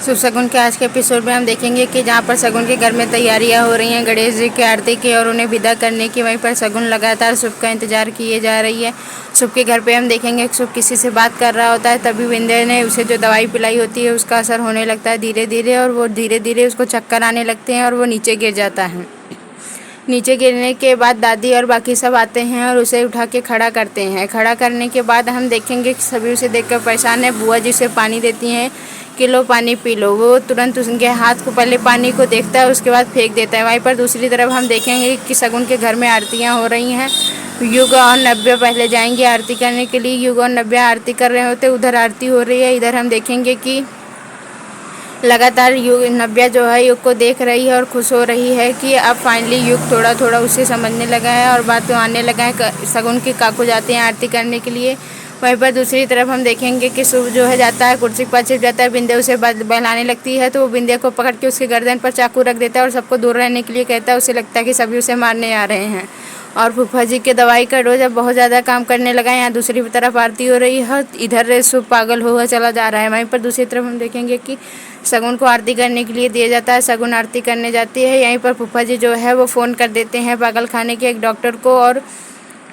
शुभ शगुन के आज के एपिसोड में हम देखेंगे कि जहाँ पर शगुन के घर में तैयारियां हो रही हैं गणेश जी की आरती की और उन्हें विदा करने की, वहीं पर शगुन लगातार शुभ का इंतजार किए जा रही है। शुभ के घर पे हम देखेंगे कि शुभ किसी से बात कर रहा होता है, तभी विंध्य ने उसे जो दवाई पिलाई होती है उसका असर होने लगता है धीरे धीरे, और वो धीरे धीरे उसको चक्कर आने लगते हैं और वो नीचे गिर जाता है। नीचे गिरने के बाद दादी और बाकी सब आते हैं और उसे उठा के खड़ा करते हैं। खड़ा करने के बाद हम देखेंगे कि सभी उसे देखकर परेशान है। बुआ जी उसे पानी देती हैं कि लो पानी पी लो। वो तुरंत उनके हाथ को पहले पानी को देखता है, उसके बाद फेंक देता है। वहीं पर दूसरी तरफ हम देखेंगे कि शगुन के घर में आरतियाँ हो रही हैं। युग और नव्या पहले जाएंगे आरती करने के लिए। युग और नव्या आरती कर रहे होते, उधर आरती हो रही है। इधर हम देखेंगे कि लगातार नव्या जो है युग को देख रही है और खुश हो रही है कि अब फाइनली युग थोड़ा थोड़ा उसे समझने लगा है और बात आने लगा है। शगुन के काकू जाते हैं आरती करने के लिए। वहीं पर दूसरी तरफ हम देखेंगे कि शुभ जो है जाता है कुर्सी पर छिप जाता है। बिंदे उसे बहलाने लगती है तो वो बिंदे को पकड़ के उसके गर्दन पर चाकू रख देता है और सबको दूर रहने के लिए कहता है। उसे लगता है कि सभी उसे मारने आ रहे हैं और फूफा जी के दवाई का डोज अब बहुत ज़्यादा काम करने लगा है। यहाँ दूसरी तरफ आरती हो रही है, इधर शुभ पागल हुआ चला जा रहा है। वहीं पर दूसरी तरफ हम देखेंगे कि शगुन को आरती करने के लिए दिया जाता है। शगुन आरती करने जाती है। यहीं पर फूफा जी जो है वो फ़ोन कर देते हैं पागल खाने के एक डॉक्टर को और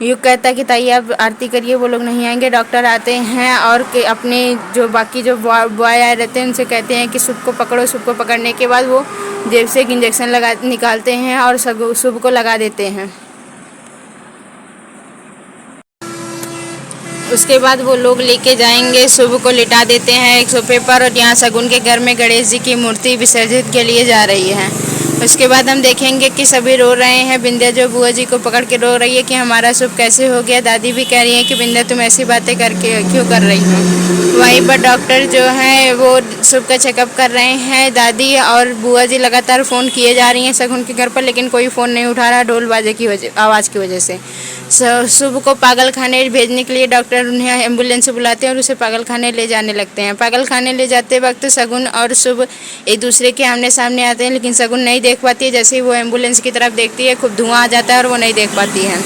युग कहता है कि ताई आप आरती करिए, वो लोग नहीं आएंगे। डॉक्टर आते हैं और कि अपने जो बाकी जो बॉय आए रहते हैं उनसे कहते हैं कि शुभ को पकड़ो। शुभ को पकड़ने के बाद वो जेब से एक इंजेक्शन निकालते हैं और शुभ को लगा देते हैं। उसके बाद वो लोग लेके जाएंगे, शुभ को लिटा देते हैं एक सोफे पर और यहाँ शगुन के घर में गणेश जी की मूर्ति विसर्जित के लिए जा रही है। उसके बाद हम देखेंगे कि सभी रो रहे हैं। बिंध्या जो बुआ जी को पकड़ के रो रही है कि हमारा शुभ कैसे हो गया। दादी भी कह रही है कि बिंध्या तुम ऐसी बातें करके क्यों कर रही हो। वहीं पर डॉक्टर जो है वो शुभ का चेकअप कर रहे हैं। दादी और बुआ जी लगातार फ़ोन किए जा रही हैं शगुन के घर पर, लेकिन कोई फ़ोन नहीं उठा रहा ढोल बाजे की आवाज़ की वजह से। शुभ को पागल खाने भेजने के लिए डॉक्टर उन्हें एम्बुलेंस से बुलाते हैं और उसे पागल खाने ले जाने लगते हैं। पागल खाने ले जाते वक्त शगुन और शुभ एक दूसरे के आमने सामने आते हैं, लेकिन शगुन नहीं देख पाती है। जैसे ही वो एम्बुलेंस की तरफ देखती है खूब धुआं आ जाता है और वो नहीं देख पाती है।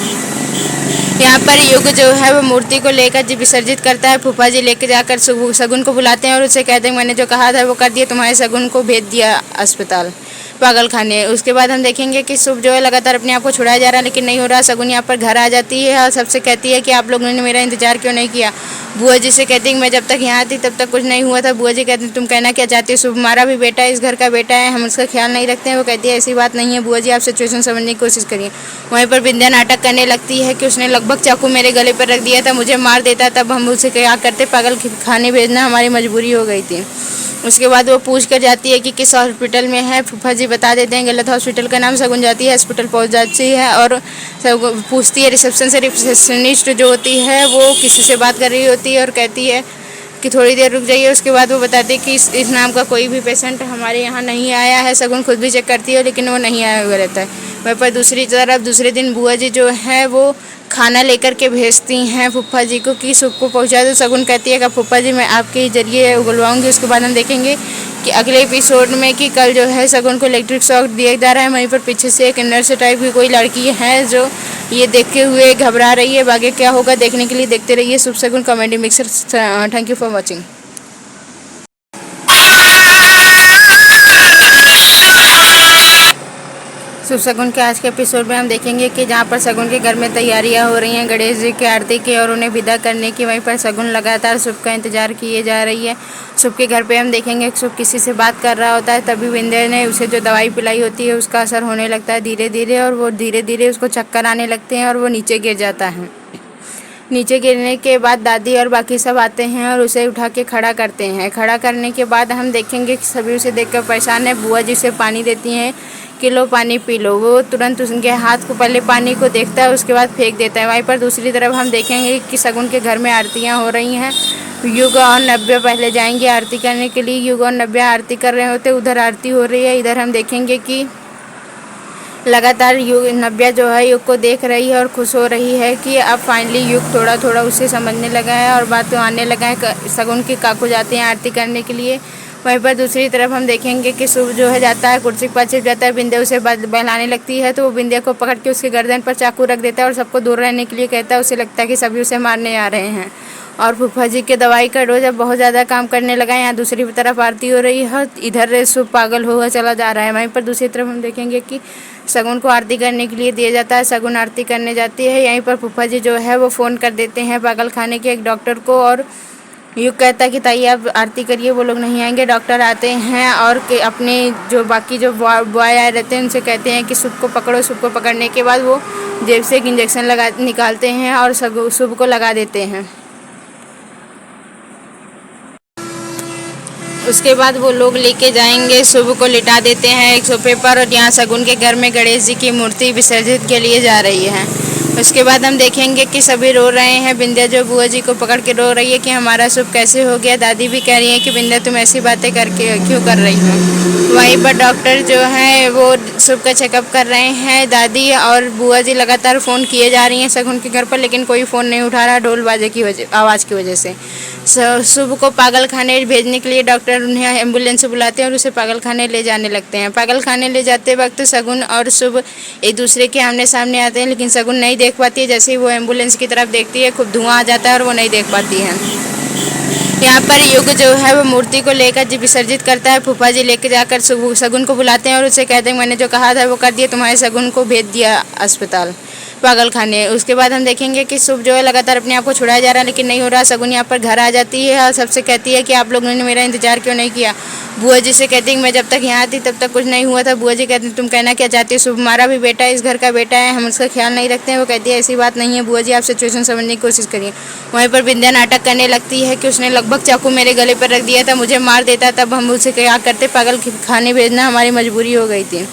यहाँ पर युग जो है वो मूर्ति को लेकर विसर्जित करता है। फूफा जी लेकर जाकर शगुन को बुलाते हैं और उसे कहते हैं मैंने जो कहा था वो कर दिया, तुम्हारे शगुन को भेज दिया अस्पताल पागल खाने। उसके बाद हम देखेंगे कि शुभ जो है लगातार अपने आप को छुड़ाया जा रहा है, लेकिन नहीं हो रहा। शगुन यहाँ पर घर आ जाती है और सबसे कहती है कि आप लोगों ने मेरा इंतजार क्यों नहीं किया। बुआ जी से कहती है कि मैं जब तक यहाँ थी तब तक कुछ नहीं हुआ था। बुआ जी कहती तुम कहना क्या चाहती हो, शुभ हमारा भी बेटा है, इस घर का बेटा है, हम उसका ख्याल नहीं रखते हैं। वो कहती है ऐसी बात नहीं है बुआ जी, आप सिचुएशन समझने की कोशिश करिए। वहीं पर बिंध्या नाटक करने लगती है कि उसने लगभग चाकू मेरे गले पर रख दिया था, मुझे मार देता तब हम उसे क्या करते, पागल खाने भेजना हमारी मजबूरी हो गई थी। उसके बाद वो पूछ कर जाती है कि किस हॉस्पिटल में है। फूफा जी बता देते हैं गलत हॉस्पिटल का नाम। शगुन जाती है हॉस्पिटल पहुंच जाती है और पूछती है रिसेप्शन से। रिसेप्शनिस्ट जो होती है वो किसी से बात कर रही होती है और कहती है कि थोड़ी देर रुक जाइए। उसके बाद वो बताती है कि इस नाम का कोई भी पेशेंट हमारे यहाँ नहीं आया है। शगुन खुद भी चेक करती है लेकिन वो नहीं आया हुआ रहता है। वहीं पर दूसरी तरफ दूसरे दिन बुआ जी जो है वो खाना लेकर के भेजती हैं फूफा जी को कि शुभ को पहुंचा दो। शगुन कहती है कि फूफा जी मैं आपके जरिए उगलवाऊंगी। उसके बाद हम देखेंगे कि अगले एपिसोड में कि कल जो है शगुन को इलेक्ट्रिक शॉक दिया जा रहा है। वहीं पर पीछे से एक नर्स टाइप की कोई लड़की है जो ये देखते हुए घबरा रही है। आगे क्या होगा देखने के लिए देखते रहिए Shubh Shagun comedy mixer. Thank you for watching. Shubh Shagun के आज के एपिसोड में हम देखेंगे कि जहाँ पर शगुन के घर में तैयारियां हो रही हैं गणेश जी की आरती की और उन्हें विदा करने की, वहीं पर शगुन लगातार शुभ का इंतजार किए जा रही है। शुभ के घर पे हम देखेंगे कि शुभ किसी से बात कर रहा होता है, तभी विंध्य ने उसे जो दवाई पिलाई होती है उसका असर होने लगता है धीरे धीरे, और वो धीरे धीरे उसको चक्कर आने लगते हैं और वो नीचे गिर जाता है। नीचे गिरने के बाद दादी और बाकी सब आते हैं और उसे उठा के खड़ा करते हैं। खड़ा करने के बाद हम देखेंगे कि सभी उसे देखकर परेशान है। बुआ जी उसे पानी देती हैं कि लो पानी पी लो। वो तुरंत उनके हाथ को पहले पानी को देखता है, उसके बाद फेंक देता है। वहीं पर दूसरी तरफ हम देखेंगे कि शगुन के घर में आरतियाँ हो रही हैं। युग और नव्या पहले जाएंगे आरती करने के लिए। युग और नव्या आरती कर रहे होते, उधर आरती हो रही है। इधर हम देखेंगे कि लगातार नव्या जो है युग को देख रही है और खुश हो रही है कि अब फाइनली युग थोड़ा थोड़ा उसे समझने लगा है और बात आने लगा है। शगुन के काकू जाते हैं आरती करने के लिए। वहीं पर दूसरी तरफ हम देखेंगे कि शुभ जो है जाता है कुर्सी पर छिप जाता है। बिंध्या उसे बहलाने लगती है तो वो बिंध्या को पकड़ के उसके गर्दन पर चाकू रख देता है और सबको दूर रहने के लिए कहता है। उसे लगता है कि सभी उसे मारने आ रहे हैं और फूफा जी के दवाई का डोज अब बहुत ज़्यादा काम करने लगा है। यहाँ दूसरी तरफ आरती हो रही है, इधर शुभ पागल हुआ चला जा रहा है। वहीं पर दूसरी तरफ हम देखेंगे कि शगुन को आरती करने के लिए दिया जाता है। शगुन आरती करने जाती है। यहीं पर फूफा जी जो है वो फ़ोन कर देते हैं पागल खाने के एक डॉक्टर को और युग कहता है कि ताई आप आरती करिए, वो लोग नहीं आएंगे। डॉक्टर आते हैं और अपने जो बाकी जो बॉय आए रहते हैं उनसे कहते हैं कि शुभ को पकड़ो। शुभ को पकड़ने के बाद वो जेब से एक इंजेक्शन लगा निकालते हैं और शुभ को लगा देते हैं। उसके बाद वो लोग लेके जाएंगे, शुभ को लिटा देते हैं एक सोफे पर और यहाँ शगुन के घर में गणेश जी की मूर्ति विसर्जित के लिए जा रही है। उसके बाद हम देखेंगे कि सभी रो रहे हैं। बिंदिया जो बुआ जी को पकड़ के रो रही है कि हमारा शुभ कैसे हो गया। दादी भी कह रही है कि बिंदिया तुम ऐसी बातें करके क्यों कर रही हो। वहीं पर डॉक्टर जो हैं वो शुभ का चेकअप कर रहे हैं। दादी और बुआ जी लगातार फ़ोन किए जा रही हैं शगुन के घर पर, लेकिन कोई फ़ोन नहीं उठा रहा ढोल बाजे की आवाज़ की वजह से। शुभ को पागल खाने भेजने के लिए डॉक्टर उन्हें एम्बुलेंस से बुलाते हैं और उसे पागल खाने ले जाने लगते हैं। पागल खाने ले जाते वक्त शगुन और शुभ एक दूसरे के आमने सामने आते हैं, लेकिन शगुन नहीं देख पाती है। जैसे ही वो एम्बुलेंस की तरफ देखती है खूब धुआं आ जाता है और वो नहीं देख पाती है। यहाँ पर युग जो है वो मूर्ति को लेकर विसर्जित करता है। फूफा जी लेकर जाकर शगुन को बुलाते हैं और उसे कहते हैं मैंने जो कहा था वो कर दिया, तुम्हारे शगुन को भेज दिया अस्पताल पागल खाने। उसके बाद हम देखेंगे कि शुभ जो है लगातार अपने आप को छुड़ाया जा रहा है, लेकिन नहीं हो रहा। शगुन यहाँ पर घर आ जाती है और सबसे कहती है कि आप लोगों ने मेरा इंतजार क्यों नहीं किया। बुआ जी से कहती है मैं जब तक यहाँ थी तब तक कुछ नहीं हुआ था। बुआ जी कहती तुम कहना क्या चाहती हो, शुभ हमारा भी बेटा है, इस घर का बेटा है, हम उसका ख्याल नहीं रखते हैं। वो कहती है ऐसी बात नहीं है बुआ जी, आप सिचुएशन समझने की कोशिश करिए। वहीं पर बिंदिया नाटक करने लगती है कि उसने लगभग चाकू मेरे गले पर रख दिया था, मुझे मार देता, तब हम उसे क्या करते, पागल खाने भेजना हमारी मजबूरी हो गई थी।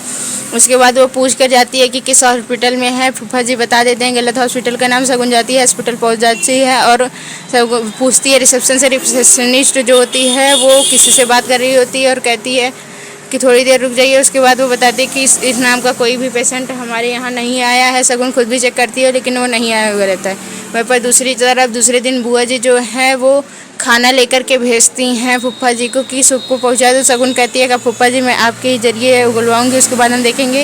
उसके बाद वो पूछ कर जाती है कि किस हॉस्पिटल में है। फूफा जी बता देते हैं गलत हॉस्पिटल का नाम। शगुन जाती है हॉस्पिटल पहुंच जाती है और पूछती है रिसेप्शन से। रिसेप्शनिस्ट जो होती है वो किसी से बात कर रही होती है और कहती है कि थोड़ी देर रुक जाइए। उसके बाद वो बताती है कि इस नाम का कोई भी पेशेंट हमारे यहाँ नहीं आया है। शगुन खुद भी चेक करती है लेकिन वो नहीं आया हुआ रहता है। वहीं पर दूसरी तरफ दूसरे दिन बुआ जी जो है वो खाना लेकर के भेजती हैं फूफा जी को कि शुभ को पहुँचा दो। शगुन कहती है कि फूफा जी मैं आपके जरिए उगलवाऊंगी। उसके बाद हम देखेंगे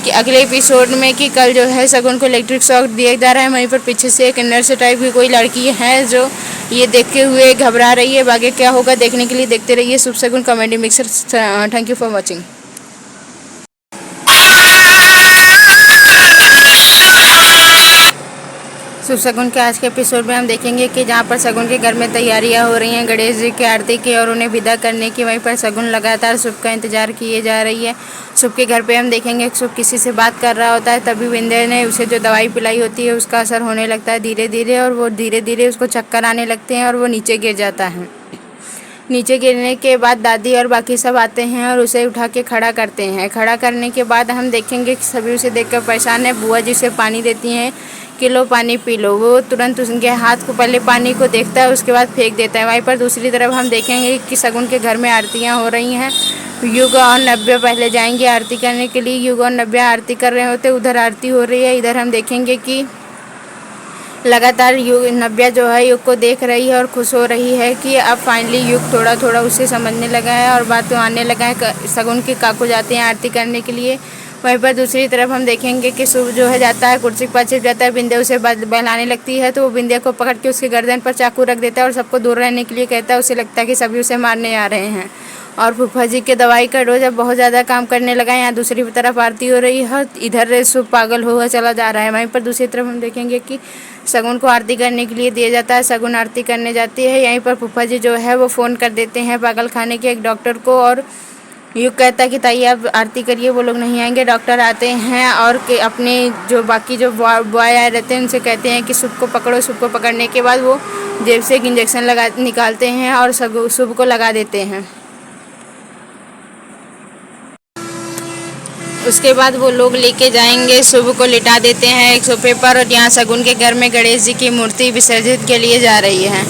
कि अगले एपिसोड में कि कल जो है शगुन को इलेक्ट्रिक शॉक दिया जा रहा है। वहीं पर पीछे से एक नर्स टाइप की कोई लड़की है जो ये देखते हुए घबरा रही है। आगे क्या होगा देखने के लिए देखते रहिए Shubh Shagun comedy mixer. Thank you for watching. Shubh Shagun के आज के एपिसोड में हम देखेंगे कि जहाँ पर शगुन के घर में तैयारियां हो रही हैं गणेश जी की आरती की और उन्हें विदा करने की। वहीं पर शगुन लगातार शुभ का इंतजार किए जा रही है। शुभ के घर पे हम देखेंगे शुभ किसी से बात कर रहा होता है, तभी बिंदे ने उसे जो दवाई पिलाई होती है उसका असर होने लगता है धीरे धीरे, और वो धीरे धीरे उसको चक्कर आने लगते हैं और वो नीचे गिर जाता है। नीचे गिरने के बाद दादी और बाकी सब आते हैं और उसे उठा के खड़ा करते हैं। खड़ा करने के बाद हम देखेंगे कि सभी उसे देखकर परेशान है। बुआ जी उसे पानी देती हैं कि लो पानी पी लो। वो तुरंत उनके हाथ को पहले पानी को देखता है उसके बाद फेंक देता है। वहीं पर दूसरी तरफ हम देखेंगे कि शगुन के घर में आरतियाँ हो रही हैं। युग और नव्या पहले जाएंगे आरती करने के लिए। युग और नव्या आरती कर रहे होते, उधर आरती हो रही है। इधर हम देखेंगे कि लगातार नव्या जो है युग को देख रही है और खुश हो रही है कि अब फाइनली युग थोड़ा थोड़ा उसे समझने लगा है और बात तो आने लगा है। शगुन के काकू जाते हैं आरती करने के लिए। वहीं पर दूसरी तरफ हम देखेंगे कि शुभ जो है जाता है कुर्सी पर छिप जाता है। बिंदिया उसे बहलाने लगती है तो वो बिंदिया को पकड़ के उसके गर्दन पर चाकू रख देता है और सबको दूर रहने के लिए कहता है। उसे लगता है कि सभी उसे मारने आ रहे हैं। और फूफा जी के दवाई का डोज अब बहुत ज़्यादा काम करने लगा है। यहाँ दूसरी तरफ आरती हो रही है, इधर शुभ पागल हुआ चला जा रहा है। वहीं पर दूसरी तरफ हम देखेंगे कि शगुन को आरती करने के लिए दिया जाता है। शगुन आरती करने जाती है। यहीं पर फूफा जी जो है वो फ़ोन कर देते हैं पागल खाने के एक डॉक्टर को और युग कहता है कि ताई आप आरती करिए, वो लोग नहीं आएंगे। डॉक्टर आते हैं और अपने जो बाकी जो बॉय आए रहते हैं उनसे कहते हैं कि शुभ को पकड़ो। शुभ को पकड़ने के बाद वो जेब से एक इंजेक्शन निकालते हैं और शुभ को लगा देते हैं। उसके बाद वो लोग लेके जाएंगे, शुभ को लिटा देते हैं एक सोफे पर और यहाँ शगुन के घर में गणेश जी की मूर्ति विसर्जित के लिए जा रही है।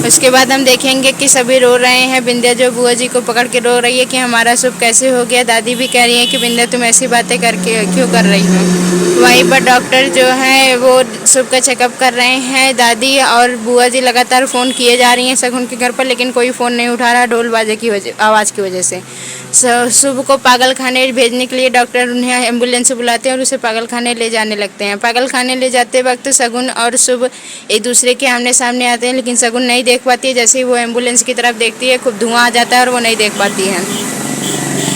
उसके बाद हम देखेंगे कि सभी रो रहे हैं। बिंदिया जो बुआ जी को पकड़ के रो रही है कि हमारा शुभ कैसे हो गया। दादी भी कह रही है कि बिंदिया तुम ऐसी बातें करके क्यों कर रही हो। वहीं पर डॉक्टर जो है वो शुभ का चेकअप कर रहे हैं। दादी और बुआ जी लगातार फ़ोन किए जा रही हैं शगुन के घर पर, लेकिन कोई फ़ोन नहीं उठा रहा ढोल बाजे की आवाज़ की वजह से। शुभ को पागल खाने भेजने के लिए डॉक्टर उन्हें एम्बुलेंस से बुलाते हैं और उसे पागल खाने ले जाने लगते हैं। पागल खाने ले जाते वक्त शगुन और शुभ एक दूसरे के आमने सामने आते हैं, लेकिन शगुन नहीं देख पाती है। जैसे ही वो एम्बुलेंस की तरफ देखती है खूब धुआं आ जाता है और वो नहीं देख पाती है।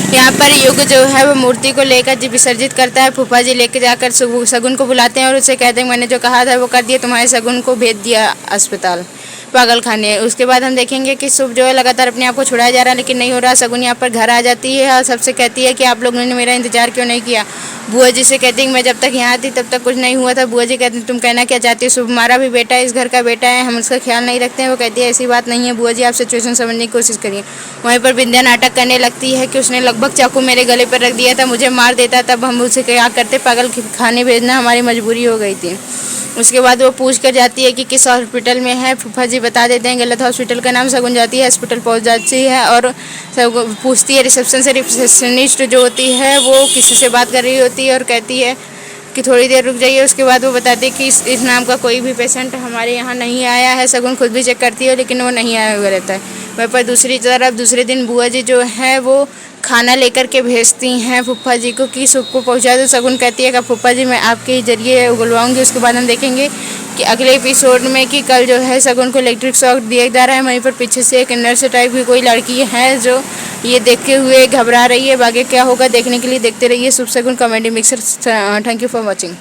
यहाँ पर युग जो है वो मूर्ति को लेकर विसर्जित करता है। फूफा जी लेके जाकर शगुन को बुलाते हैं और उसे कहते हैं मैंने जो कहा था वो कर दिया, तुम्हारे शगुन को भेज दिया अस्पताल पागल खाने। उसके बाद हम देखेंगे कि शुभ जो है लगातार अपने आप को छुड़ाया जा रहा है, लेकिन नहीं हो रहा। शगुन यहाँ पर घर आ जाती है और सबसे कहती है कि आप लोगों ने मेरा इंतजार क्यों नहीं किया। बुआ जी से कहती है मैं जब तक यहाँ थी तब तक कुछ नहीं हुआ था। बुआ जी कहती तुम कहना क्या चाहती हो, शुभ हमारा भी बेटा है, इस घर का बेटा है, हम उसका ख्याल नहीं रखते हैं। वो कहती है ऐसी बात नहीं है बुआ जी, आप सिचुएशन समझने की कोशिश करिए। वहीं पर बिंदिया नाटक करने लगती है कि उसने लगभग चाकू मेरे गले पर रख दिया था, मुझे मार देता तब हम उसे क्या करते, पागल खाने भेजना हमारी मजबूरी हो गई थी। उसके बाद वो पूछ कर जाती है कि किस हॉस्पिटल में है। फूफा जी बता देते हैं गलत हॉस्पिटल का नाम। शगुन जाती है हॉस्पिटल पहुंच जाती है और पूछती है रिसेप्शन से। रिसेप्शनिस्ट जो होती है वो किसी से बात कर रही होती है और कहती है कि थोड़ी देर रुक जाइए। उसके बाद वो बताती है कि इस नाम का कोई भी पेशेंट हमारे यहाँ नहीं आया है। शगुन खुद भी चेक करती है लेकिन वो नहीं आया हुआ रहता है। वहीं पर दूसरी तरफ दूसरे दिन बुआ जी जो है वो खाना लेकर के भेजती हैं फूफा जी को कि शुभ को पहुँचा दो। शगुन कहती है कि फूफा जी मैं आपके जरिए उगलवाऊंगी। उसके बाद हम देखेंगे कि अगले एपिसोड में कि कल जो है शगुन को इलेक्ट्रिक शॉक दिया जा रहा है। वहीं पर पीछे से एक नर्स टाइप की कोई लड़की है जो ये देखते हुए घबरा रही है। आगे क्या होगा देखने के लिए देखते रहिए Shubh Shagun comedy mixer. Thank you for watching.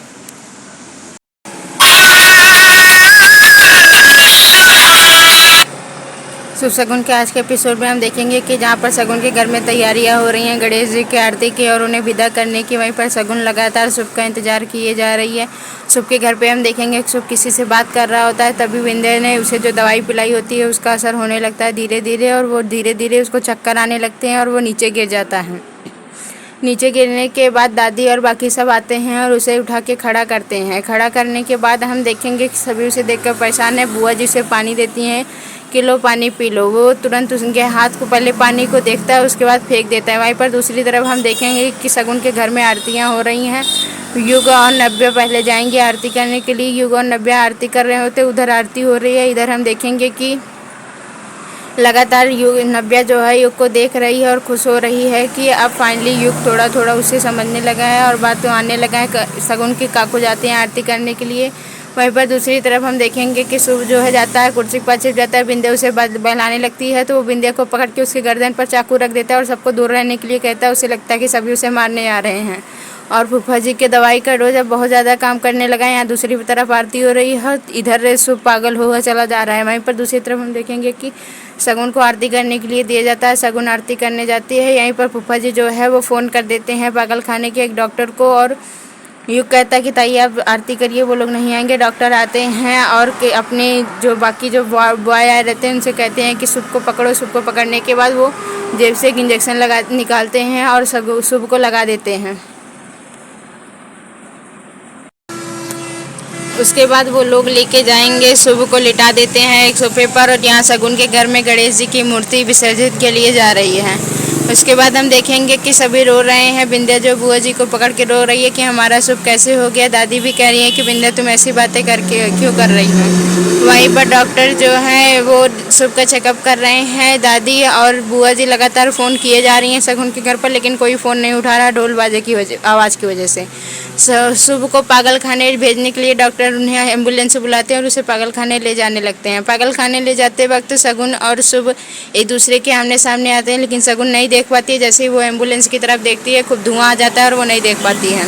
Shubh Shagun के आज के एपिसोड में हम देखेंगे कि जहाँ पर शगुन के घर में तैयारियां हो रही हैं गणेश जी की आरती की और उन्हें विदा करने की। वहीं पर शगुन लगातार शुभ का इंतजार किए जा रही है। शुभ के घर पे हम देखेंगे शुभ किसी से बात कर रहा होता है, तभी विंध्या ने उसे जो दवाई पिलाई होती है उसका असर होने लगता है धीरे धीरे, और वो धीरे धीरे उसको चक्कर आने लगते हैं और वो नीचे गिर जाता है। नीचे गिरने के बाद दादी और बाकी सब आते हैं और उसे उठा के खड़ा करते हैं। खड़ा करने के बाद हम देखेंगे कि सभी उसे देखकर परेशान है। बुआ जी उसे पानी देती हैं कि लो पानी पी लो। वो तुरंत उनके हाथ को पहले पानी को देखता है उसके बाद फेंक देता है। वहीं पर दूसरी तरफ हम देखेंगे कि शगुन के घर में आरतियाँ हो रही हैं। युग और नव्या पहले जाएंगे आरती करने के लिए। युग और नव्या आरती कर रहे होते, उधर आरती हो रही है। इधर हम देखेंगे कि लगातार युग नव्या जो है युग को देख रही है और खुश हो रही है कि अब फाइनली युग थोड़ा थोड़ा उसे समझने लगा है और बात तो आने लगा है। शगुन के काकू जाते हैं आरती करने के लिए। वहीं पर दूसरी तरफ हम देखेंगे कि शुभ जो है जाता है कुर्सी के पास छिप जाता है। बिंदिया उसे बहलाने लगती है तो वो बिंदिया को पकड़ के उसके गर्दन पर चाकू रख देता है और सबको दूर रहने के लिए कहता है। उसे लगता है कि सभी उसे मारने आ रहे हैं। और फूफा जी के दवाई का डोज अब बहुत ज़्यादा काम करने लगा है। यहाँ दूसरी तरफ आरती हो रही है, इधर शुभ पागल हुआ चला जा रहा है। वहीं पर दूसरी तरफ हम देखेंगे कि शगुन को आरती करने के लिए दिया जाता है। शगुन आरती करने जाती है। यहीं पर फूफा जी जो है वो फ़ोन कर देते हैं पागल खाने के एक डॉक्टर को और युग कहता है कि ताई आप आरती करिए, वो लोग नहीं आएंगे। डॉक्टर आते हैं और अपने जो बाकी जो बॉय आए रहते हैं उनसे कहते हैं कि शुभ को पकड़ो। शुभ को पकड़ने के बाद वो जेब से एक इंजेक्शन निकालते हैं और शुभ को लगा देते हैं। उसके बाद वो लोग लेके जाएंगे, शुभ को लिटा देते हैं एक सोफे पर और यहाँ शगुन के घर में गणेश जी की मूर्ति विसर्जित के लिए जा रही है। उसके बाद हम देखेंगे कि सभी रो रहे हैं। बिंदिया जो बुआ जी को पकड़ के रो रही है कि हमारा शुभ कैसे हो गया। दादी भी कह रही है कि बिंदिया तुम ऐसी बातें करके क्यों कर रही हो। वहीं पर डॉक्टर जो है वो शुभ का चेकअप कर रहे हैं। दादी और बुआ जी लगातार फ़ोन किए जा रही हैं शगुन के घर पर, लेकिन कोई फ़ोन नहीं उठा रहा ढोल बाजे की आवाज़ की वजह से। शुभ को पागल खाने भेजने के लिए डॉक्टर उन्हें एम्बुलेंस से बुलाते हैं और उसे पागल खाने ले जाने लगते हैं। पागल खाने ले जाते वक्त शगुन और शुभ एक दूसरे के आमने सामने आते हैं, लेकिन शगुन नहीं देख पाती है। जैसे ही वो एम्बुलेंस की तरफ देखती है खूब धुआं आ जाता है और वो नहीं देख पाती है।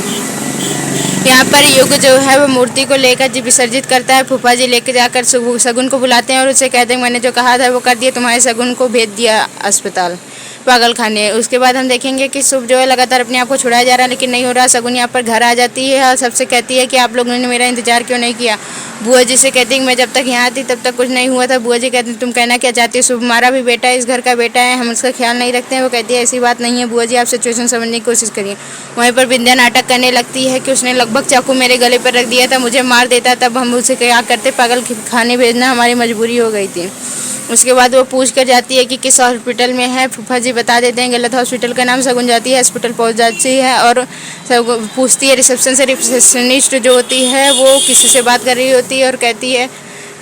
यहाँ पर युग जो है वो मूर्ति को लेकर विसर्जित करता है। फूफा जी लेके जाकर शगुन को बुलाते हैं और उसे कहते हैं मैंने जो कहा था वो कर दिया, तुम्हारे शगुन को भेज दिया अस्पताल पागल खाने। उसके बाद हम देखेंगे कि शुभ जो है लगातार अपने आप को छुड़ाया जा रहा है, लेकिन नहीं हो रहा। शगुन यहाँ पर घर आ जाती है और सबसे कहती है कि आप लोगों ने मेरा इंतजार क्यों नहीं किया। बुआ जी से कहती है मैं जब तक यहाँ थी तब तक कुछ नहीं हुआ था। बुआ जी कहती तुम कहना क्या चाहती हो, शुभ हमारा भी बेटा है, इस घर का बेटा है, हम उसका ख्याल नहीं रखते हैं। वो कहती है ऐसी बात नहीं है बुआ जी, आप सिचुएशन समझने की कोशिश करिए। वहीं पर बिंदिया नाटक करने लगती है कि उसने लगभग चाकू मेरे गले पर रख दिया था, मुझे मार देता तब हम उसे क्या करते, पागल खाने भेजना हमारी मजबूरी हो गई थी। उसके बाद वो पूछ कर जाती है कि किस हॉस्पिटल में है। फूफा जी बता देते हैं गलत हॉस्पिटल का नाम। शगुन जाती है हॉस्पिटल, पहुंच जाती है और सब पूछती है रिसेप्शन से। रिसेप्शनिस्ट जो होती है वो किसी से बात कर रही होती है और कहती है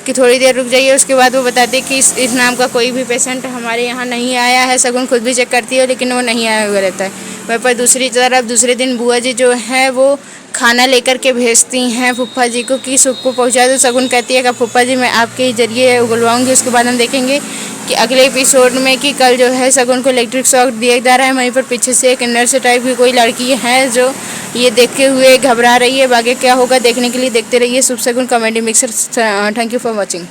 कि थोड़ी देर रुक जाइए। उसके बाद वो बताती है कि इस नाम का कोई भी पेशेंट हमारे यहाँ नहीं आया है। शगुन खुद भी चेक करती है लेकिन वो नहीं आया हुआ रहता है। वहीं पर दूसरी तरफ दूसरे दिन बुआ जी जो है वो खाना लेकर के भेजती हैं फूफा जी को कि सबको पहुंचा दो। शगुन कहती है कि फूफा जी मैं आपके ही जरिए उगलवाऊंगी। उसके बाद हम देखेंगे कि अगले एपिसोड में कि कल जो है शगुन को इलेक्ट्रिक शॉक दिया जा रहा है। वहीं पर पीछे से एक नर्स टाइप की कोई लड़की है जो ये देखते हुए घबरा रही है। आगे क्या होगा देखने के लिए देखते रहिए Shubh Shagun comedy mixer. Thank you for watching.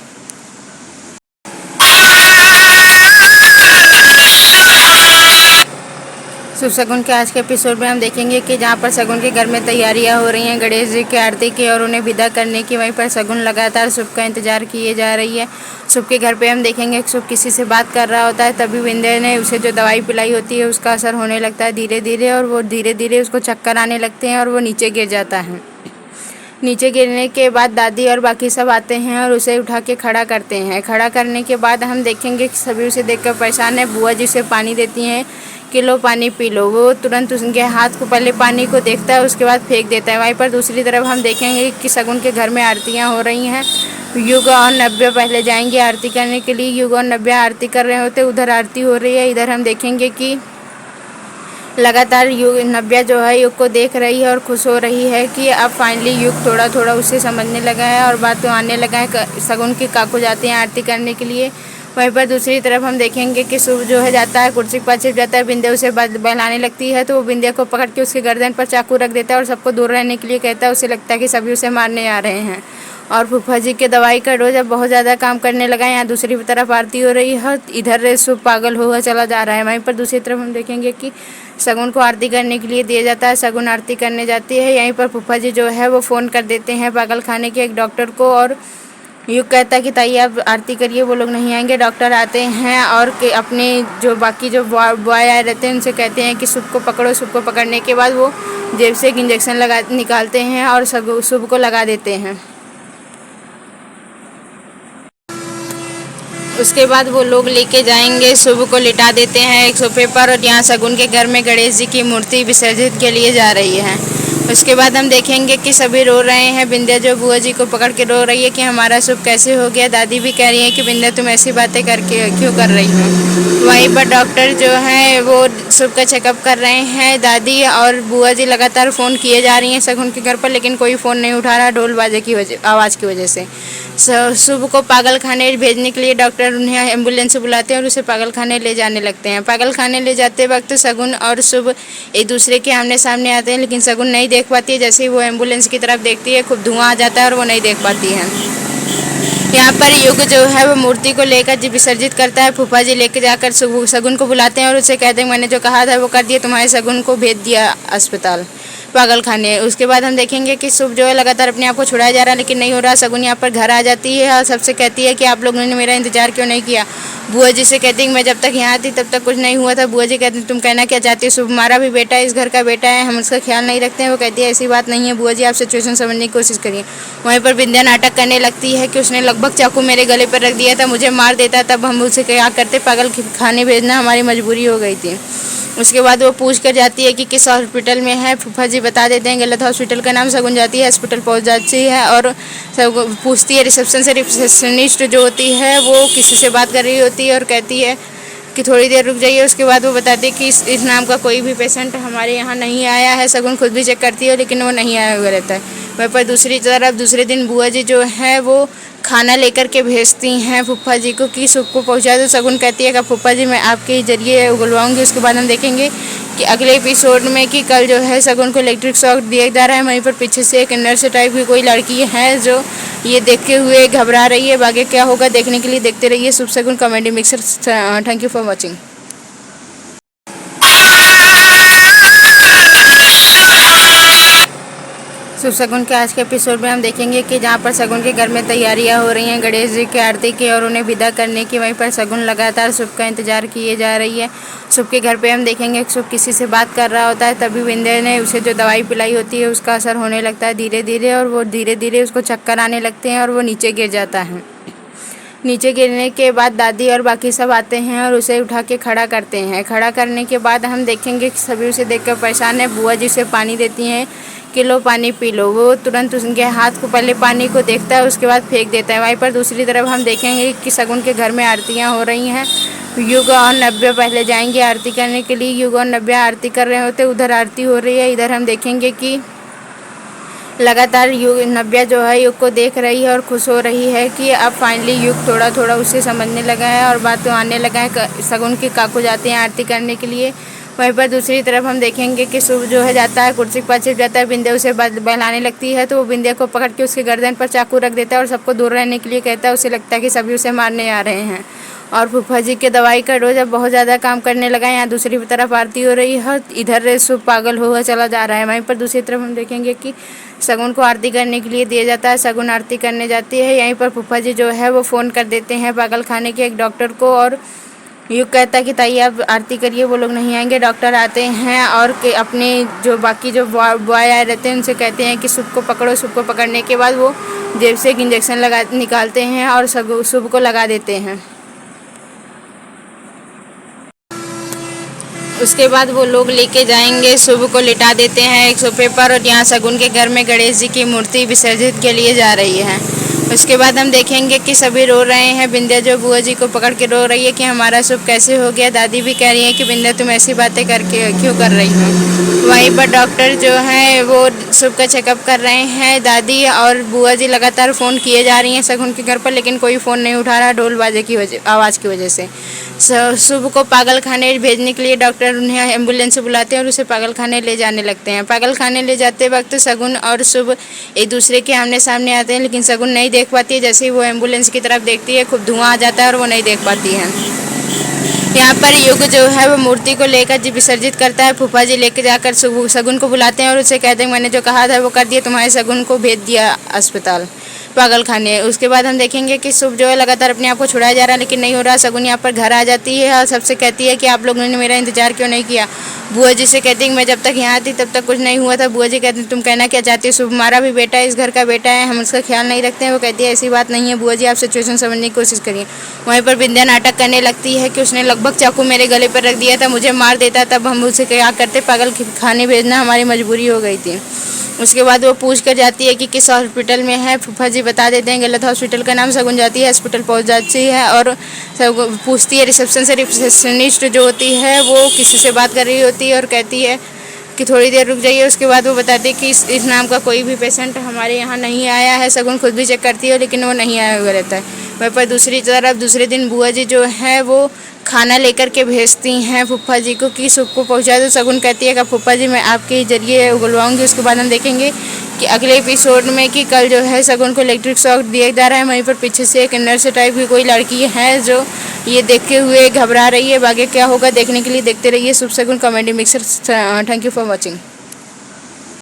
Shubh Shagun के आज के एपिसोड में हम देखेंगे कि जहाँ पर शगुन के घर में तैयारियां हो रही हैं गणेश जी की आरती की और उन्हें विदा करने की। वहीं पर शगुन लगातार शुभ का इंतजार किए जा रही है। शुभ के घर पे हम देखेंगे कि शुभ किसी से बात कर रहा होता है। तभी विंध्या ने उसे जो दवाई पिलाई होती है उसका असर होने लगता है धीरे धीरे, और वो धीरे धीरे उसको चक्कर आने लगते हैं और वो नीचे गिर जाता है। नीचे गिरने के बाद दादी और बाकी सब आते हैं और उसे उठा के खड़ा करते हैं। खड़ा करने के बाद हम देखेंगे कि सभी उसे देखकर परेशान है। बुआ जी उसे पानी देती हैं कि लो पानी पी लो। वो तुरंत उनके हाथ को पहले पानी को देखता है उसके बाद फेंक देता है। वहीं पर दूसरी तरफ हम देखेंगे कि शगुन के घर में आरतियाँ हो रही हैं। युग और नव्या पहले जाएंगे आरती करने के लिए। युग और नव्या आरती कर रहे होते, उधर आरती हो रही है। इधर हम देखेंगे कि लगातार युग नव्या जो है युग को देख रही है और खुश हो रही है कि अब फाइनली युग थोड़ा थोड़ा उससे समझने लगा है और बात तो आने लगा है। शगुन के काकू जाते हैं आरती करने के लिए। वहीं पर दूसरी तरफ हम देखेंगे कि शुभ जो है जाता है कुर्सी के पास छिप जाता है। बिंदे उसे बहलाने लगती है तो वो बिंदे को पकड़ के उसके गर्दन पर चाकू रख देता है और सबको दूर रहने के लिए कहता है। उसे लगता है कि सभी उसे मारने आ रहे हैं। और फूफा जी के दवाई का डोज अब बहुत ज़्यादा काम करने लगा है। यहाँ दूसरी तरफ आरती हो रही है, इधर शुभ पागल हुआ चला जा रहा है। वहीं पर दूसरी तरफ हम देखेंगे कि शगुन को आरती करने के लिए दिया जाता है। शगुन आरती करने जाती है। यहीं पर फूफा जी जो है वो फ़ोन कर देते हैं पागल खाने के एक डॉक्टर को और युग कहता है कि ताई आप आरती करिए, वो लोग नहीं आएंगे। डॉक्टर आते हैं और अपने जो बाकी जो बॉय आए रहते हैं उनसे कहते हैं कि शुभ को पकड़ो। शुभ को पकड़ने के बाद वो जेब से एक इंजेक्शन निकालते हैं और शुभ को लगा देते हैं। उसके बाद वो लोग लेके जाएंगे, शुभ को लिटा देते हैं एक सोफे पर और यहाँ शगुन के घर में गणेश जी की मूर्ति विसर्जित के लिए जा रही है। उसके बाद हम देखेंगे कि सभी रो रहे हैं। विंध्या जो बुआ जी को पकड़ के रो रही है कि हमारा शुभ कैसे हो गया। दादी भी कह रही है कि विंध्या तुम ऐसी बातें करके क्यों कर रही हो। वहीं पर डॉक्टर जो है वो शुभ का चेकअप कर रहे हैं। दादी और बुआ जी लगातार फ़ोन किए जा रही हैं शगुन के घर पर, लेकिन कोई फ़ोन नहीं उठा रहा ढोल बाजे की आवाज़ की वजह से। शुभ को पागल खाने भेजने के लिए डॉक्टर उन्हें एम्बुलेंस से बुलाते हैं और उसे पागल खाने ले जाने लगते हैं। पागल खाने ले जाते वक्त शगुन और शुभ एक दूसरे के आमने सामने आते हैं, लेकिन शगुन नहीं देख पाती है। जैसे ही वो एम्बुलेंस की तरफ देखती है खूब धुआं आ जाता है और वो नहीं देख पाती है। यहाँ पर युग जो है वो मूर्ति को लेकर विसर्जित करता है। फूफा जी लेकर जाकर शगुन को बुलाते हैं और उसे कहते हैं मैंने जो कहा था वो कर दिया, तुम्हारे शगुन को भेज दिया अस्पताल पागल खाने। उसके बाद हम देखेंगे कि शुभ जो है लगातार अपने आप को छुड़ाया जा रहा है लेकिन नहीं हो रहा। शगुन यहाँ पर घर आ जाती है और सबसे कहती है कि आप लोगों ने मेरा इंतजार क्यों नहीं किया। बुआ जी से कहती है मैं जब तक यहाँ थी तब तक कुछ नहीं हुआ था। बुआ जी कहती तुम कहना क्या चाहती हो, शुभ हमारा भी बेटा है, इस घर का बेटा है, हम उसका ख्याल नहीं रखते हैं। वो कहती है ऐसी बात नहीं है बुआ जी, आप सिचुएशन समझने की कोशिश करिए। वहीं पर विंध्या नाटक करने लगती है कि उसने लगभग चाकू मेरे गले पर रख दिया था, मुझे मार देता, तब हम उसे क्या करते, पागल खाने भेजना हमारी मजबूरी हो गई थी। उसके बाद वो पूछ कर जाती है कि किस हॉस्पिटल में है। फूफा जी बता देते हैं गलत हॉस्पिटल का नाम। शगुन जाती है हॉस्पिटल, पहुंच जाती है और सब पूछती है रिसेप्शन से। रिसेप्शनिस्ट जो होती है वो किसी से बात कर रही होती है और कहती है कि थोड़ी देर रुक जाइए। उसके बाद वो बताती है कि इस नाम का कोई भी पेशेंट हमारे यहाँ नहीं आया है। शगुन खुद भी चेक करती है लेकिन वो नहीं आया हुआ रहता है। वहीं पर दूसरी तरफ दूसरे दिन बुआ जी जो है वो खाना लेकर के भेजती हैं फूफा जी को कि शुभ को पहुंचा दो। शगुन कहती है कि फूफा जी मैं आपके ही जरिए उगलवाऊंगी। उसके बाद हम देखेंगे कि अगले एपिसोड में कि कल जो है शगुन को इलेक्ट्रिक शॉक दिया जा रहा है। वहीं पर पीछे से एक नर्स टाइप की कोई लड़की है जो ये देखते हुए घबरा रही है। आगे क्या होगा देखने के लिए देखते रहिए Shubh Shagun comedy mixer. Thank you for watching. Shubh Shagun के आज के एपिसोड में हम देखेंगे कि जहाँ पर शगुन के घर में तैयारियां हो रही हैं गणेश जी की आरती की और उन्हें विदा करने की। वहीं पर शगुन लगातार शुभ का इंतजार किए जा रही है। शुभ के घर पे हम देखेंगे कि शुभ किसी से बात कर रहा होता है। तभी विंध्या ने उसे जो दवाई पिलाई होती है उसका असर होने लगता है धीरे धीरे, और वो धीरे धीरे उसको चक्कर आने लगते हैं और वो नीचे गिर जाता है। नीचे गिरने के बाद दादी और बाकी सब आते हैं और उसे उठा के खड़ा करते हैं। खड़ा करने के बाद हम देखेंगे कि सभी उसे देखकर परेशान है। बुआ जी उसे पानी देती हैं कि लो पानी पी लो। वो तुरंत उनके हाथ को पहले पानी को देखता है, उसके बाद फेंक देता है। वहीं पर दूसरी तरफ हम देखेंगे कि शगुन के घर में आरतियाँ हो रही हैं। युग और नव्या पहले जाएंगे आरती करने के लिए। युग और नव्या आरती कर रहे होते, उधर आरती हो रही है। इधर हम देखेंगे कि लगातार युग नव्या जो है युग को देख रही है और खुश हो रही है कि अब फाइनली युग थोड़ा थोड़ा उसे समझने लगा है और बात तो आने लगा है। शगुन के काकू जाते हैं आरती करने के लिए। वहीं पर दूसरी तरफ हम देखेंगे कि शुभ जो है जाता है कुर्सी के पास छिप जाता है। बिंदे उसे बहलाने लगती है तो वो बिंदे को पकड़ के उसके गर्दन पर चाकू रख देता है और सबको दूर रहने के लिए कहता है। उसे लगता है कि सभी उसे मारने आ रहे हैं। और फूफा जी के दवाई का डोज अब बहुत ज़्यादा काम करने लगा है। यहाँ दूसरी तरफ आरती हो रही है, इधर शुभ पागल हुआ चला जा रहा है। वहीं पर दूसरी तरफ हम देखेंगे कि शगुन को आरती करने के लिए दिया जाता है। शगुन आरती करने जाती है। यहीं पर फूफा जी जो है वो फ़ोन कर देते हैं पागल खाने के एक डॉक्टर को और युग कहता है कि ताई आप आरती करिए, वो लोग नहीं आएंगे। डॉक्टर आते हैं और अपने जो बाकी जो बॉय आए रहते हैं उनसे कहते हैं कि शुभ को पकड़ो। शुभ को पकड़ने के बाद वो जेब से एक इंजेक्शन निकालते हैं और शुभ को लगा देते हैं। उसके बाद वो लोग लेके जाएंगे, शुभ को लिटा देते हैं एक सोफे पर और यहाँ शगुन के घर में गणेश जी की मूर्ति विसर्जित के लिए जा रही है। उसके बाद हम देखेंगे कि सभी रो रहे हैं। बिंद्या जो बुआ जी को पकड़ के रो रही है कि हमारा शुभ कैसे हो गया। दादी भी कह रही है कि बिंद्या तुम ऐसी बातें करके क्यों कर रही हो। वहीं पर डॉक्टर जो है वो शुभ का चेकअप कर रहे हैं। दादी और बुआ जी लगातार फ़ोन किए जा रही हैं शगुन के घर पर, लेकिन कोई फ़ोन नहीं उठा रहा ढोल बाजे की आवाज़ की वजह से। शुभ को पागल खाने भेजने के लिए डॉक्टर उन्हें एम्बुलेंस से बुलाते हैं और उसे पागल खाने ले जाने लगते हैं। पागल खाने ले जाते वक्त शगुन और शुभ एक दूसरे के आमने सामने आते हैं, लेकिन शगुन नहीं देख पाती है। जैसे ही वो एम्बुलेंस की तरफ देखती है खूब धुआं आ जाता है और वो नहीं देख पाती है। यहाँ पर युग जो है वो मूर्ति को लेकर जी विसर्जित करता है। फूफा जी लेकर जाकर शगुन को बुलाते हैं और उसे कहते हैं मैंने जो कहा था वो कर दिया, तुम्हारे शगुन को भेज दिया अस्पताल पागल खाने। उसके बाद हम देखेंगे कि शुभ जो है लगातार अपने आप को छुड़ाया जा रहा है, लेकिन नहीं हो रहा। शगुन यहाँ पर घर आ जाती है और सबसे कहती है कि आप लोगों ने मेरा इंतजार क्यों नहीं किया। बुआ जी से कहती है मैं जब तक यहाँ थी तब तक कुछ नहीं हुआ था। बुआ जी कहती तुम कहना क्या चाहती हो, शुभ हमारा भी बेटा है, इस घर का बेटा है, हम उसका ख्याल नहीं रखते हैं। वो कहती है ऐसी बात नहीं है बुआ जी, आप सिचुएशन समझने की कोशिश करिए। वहीं पर बिंद्या नाटक करने लगती है कि उसने लगभग चाकू मेरे गले पर रख दिया था, मुझे मार देता तब हम उसे क्या करते, पागल खाने भेजना हमारी मजबूरी हो गई थी। उसके बाद वो पूछ कर जाती है कि किस हॉस्पिटल में है। फूफा जी बता देते हैं गलत हॉस्पिटल का नाम। शगुन जाती है हॉस्पिटल पहुंच जाती है और सब पूछती है रिसेप्शन से। रिसेप्शनिस्ट जो होती है वो किसी से बात कर रही होती है और कहती है कि थोड़ी देर रुक जाइए। उसके बाद वो बताती है कि इस नाम का कोई भी पेशेंट हमारे यहाँ नहीं आया है। शगुन खुद भी चेक करती है लेकिन वो नहीं आया हुआ रहता है। वहीं पर दूसरी तरफ दूसरे दिन बुआ जी जो है वो खाना लेकर के भेजती हैं फूफा जी को कि शुभ को पहुँचा दो। शगुन कहती है कि फूफा जी मैं आपके जरिए उगलवाऊंगी। उसके बाद हम देखेंगे कि अगले एपिसोड में कि कल जो है शगुन को इलेक्ट्रिक शॉक दिया जा रहा है। वहीं पर पीछे से एक नर्स टाइप की कोई लड़की है जो ये देखते हुए घबरा रही है। आगे क्या होगा देखने के लिए देखते रहिए Shubh Shagun comedy mixer. Thank you for watching.